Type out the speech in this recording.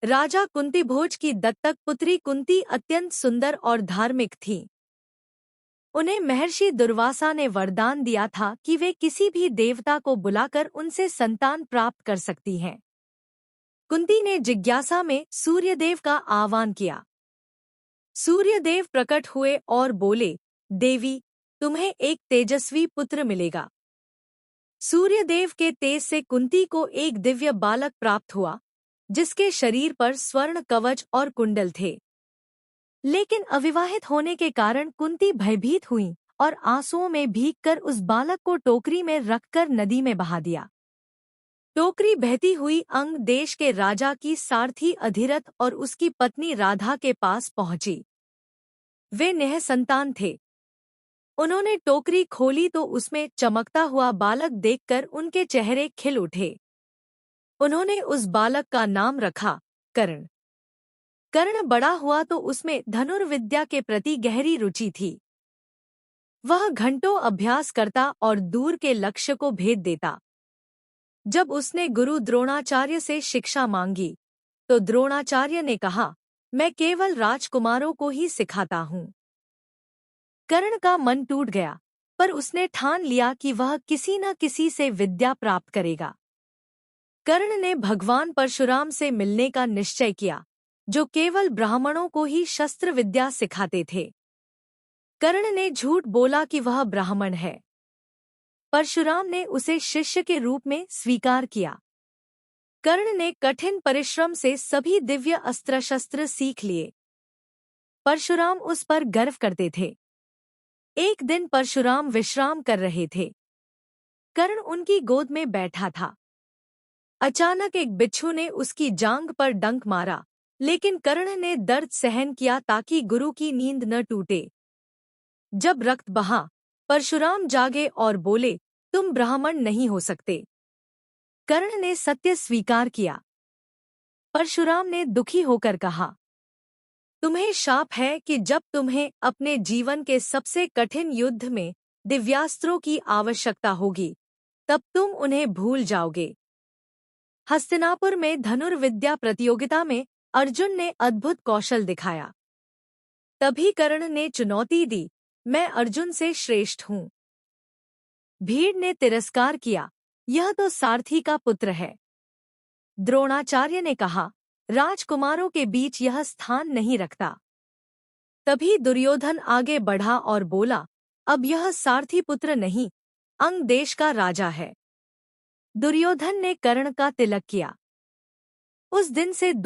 राजा कुंतीभोज की दत्तक पुत्री कुंती अत्यंत सुंदर और धार्मिक थी। उन्हें महर्षि दुर्वासा ने वरदान दिया था कि वे किसी भी देवता को बुलाकर उनसे संतान प्राप्त कर सकती हैं। कुंती ने जिज्ञासा में सूर्यदेव का आह्वान किया। सूर्यदेव प्रकट हुए और बोले, देवी, तुम्हें एक तेजस्वी पुत्र मिलेगा। सूर्यदेव के तेज से कुंती को एक दिव्य बालक प्राप्त हुआ, जिसके शरीर पर स्वर्ण कवच और कुंडल थे। लेकिन अविवाहित होने के कारण कुंती भयभीत हुई और आंसुओं में भीगकर उस बालक को टोकरी में रखकर नदी में बहा दिया। टोकरी बहती हुई अंग देश के राजा की सारथी अधिरथ और उसकी पत्नी राधा के पास पहुंची। वे निःसंतान थे। उन्होंने टोकरी खोली तो उसमें चमकता हुआ बालक देखकर उनके चेहरे खिल उठे। उन्होंने उस बालक का नाम रखा कर्ण। कर्ण बड़ा हुआ तो उसमें धनुर्विद्या के प्रति गहरी रुचि थी। वह घंटों अभ्यास करता और दूर के लक्ष्य को भेद देता। जब उसने गुरु द्रोणाचार्य से शिक्षा मांगी, तो द्रोणाचार्य ने कहा, मैं केवल राजकुमारों को ही सिखाता हूँ। कर्ण का मन टूट गया, पर उसने ठान लिया कि वह किसी न किसी से विद्या प्राप्त करेगा। कर्ण ने भगवान परशुराम से मिलने का निश्चय किया, जो केवल ब्राह्मणों को ही शस्त्र विद्या सिखाते थे। कर्ण ने झूठ बोला कि वह ब्राह्मण है। परशुराम ने उसे शिष्य के रूप में स्वीकार किया। कर्ण ने कठिन परिश्रम से सभी दिव्य अस्त्र शस्त्र सीख लिए। परशुराम उस पर गर्व करते थे। एक दिन परशुराम विश्राम कर रहे थे। कर्ण उनकी गोद में बैठा था। अचानक एक बिच्छू ने उसकी जांघ पर डंक मारा, लेकिन कर्ण ने दर्द सहन किया ताकि गुरु की नींद न टूटे। जब रक्त बहा, परशुराम जागे और बोले, तुम ब्राह्मण नहीं हो सकते। कर्ण ने सत्य स्वीकार किया। परशुराम ने दुखी होकर कहा, तुम्हें शाप है कि जब तुम्हें अपने जीवन के सबसे कठिन युद्ध में दिव्यास्त्रों की आवश्यकता होगी, तब तुम उन्हें भूल जाओगे। हस्तिनापुर में धनुर्विद्या प्रतियोगिता में अर्जुन ने अद्भुत कौशल दिखाया। तभी कर्ण ने चुनौती दी, मैं अर्जुन से श्रेष्ठ हूँ। भीड़ ने तिरस्कार किया, यह तो सारथी का पुत्र है। द्रोणाचार्य ने कहा, राजकुमारों के बीच यह स्थान नहीं रखता। तभी दुर्योधन आगे बढ़ा और बोला, अब यह सारथी पुत्र नहीं, अंग देश का राजा है। दुर्योधन ने कर्ण का तिलक किया। उस दिन से दोनों